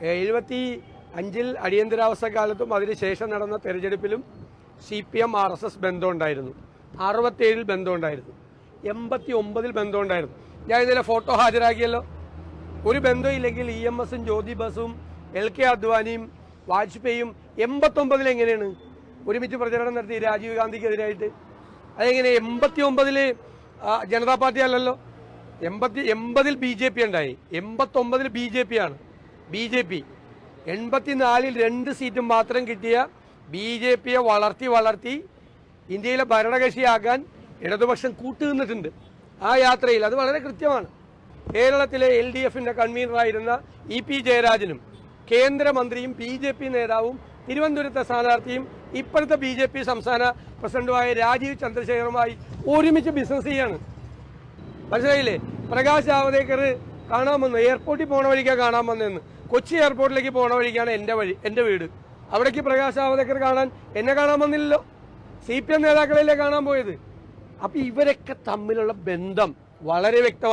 75-ൽ അടിയന്തരാവസ്ഥ കാലത്തും അതിനുശേഷം നടന്ന തെരഞ്ഞെടുപ്പിലും CPM RSS ബന്ധമുണ്ടായിരുന്നു. 67-ൽ ബന്ധമുണ്ടായിരുന്നു. 89-ൽ ബന്ധമുണ്ടായിരുന്നു. ഞാൻ ഇതിലെ ഫോട്ടോ ഹാജരാക്കിയല്ലോ. ഒരു ബന്ധമില്ലെങ്കിൽ EMSും ജ്യോതി ബസും LK അദ്വാനിയും വാജ്പേയിയും 89-ൽ എങ്ങനെയാണ് ഒരുമിച്ച് പ്രചരണം നടത്തി രാജീവ് ഗാന്ധിക്കെതിരായിട്ട്? അതെങ്ങനെ 89-ൽ ജനതാ പാർട്ടി അല്ലല്ലോ. 80-ൽ BJP ഉണ്ടായി. 89-ൽ BJP ആണ്. BJP 84-ൽ 2 സീറ്റും മാത്രം കിട്ടിയ BJPയെ വളർത്തി ഇന്ത്യയിലെ ഭരണകക്ഷിയാക്കാൻ ഇടതുപക്ഷം കൂട്ടുനിന്നിട്ടുണ്ട്. ആ യാത്രയിൽ അത് വളരെ കൃത്യമാണ്. കേരളത്തിലെ LDFന്റെ കൺവീനറായിരുന്ന EP ജയരാജനും കേന്ദ്രമന്ത്രിയും BJP നേതാവും തിരുവനന്തപുരത്തെ സ്ഥാനാർത്ഥിയും ഇപ്പോഴത്തെ BJP സംസ്ഥാന പ്രസിഡന്റുമായ രാജീവ് ചന്ദ്രശേഖറുമായി ഒരുമിച്ച് ബിസിനസ് ചെയ്യാണ്. മനസ്സിലായില്ലേ? പ്രകാശ് ജാവദേക്കർ കാണാൻ വന്നു, എയർപോർട്ടിൽ പോണ വഴിക്കാണ് കാണാൻ വന്നതെന്ന്. കൊച്ചി എയർപോർട്ടിലേക്ക് പോണ വഴിക്കാണ് എൻ്റെ വീട്. അവിടേക്ക് പ്രകാശ് ജാവദേക്കർ കാണാൻ എന്നെ കാണാൻ വന്നില്ലല്ലോ. CPM നേതാക്കളല്ലേ കാണാൻ പോയത്. അപ്പം ഇവരൊക്കെ തമ്മിലുള്ള ബന്ധം വളരെ വ്യക്തമാണ്.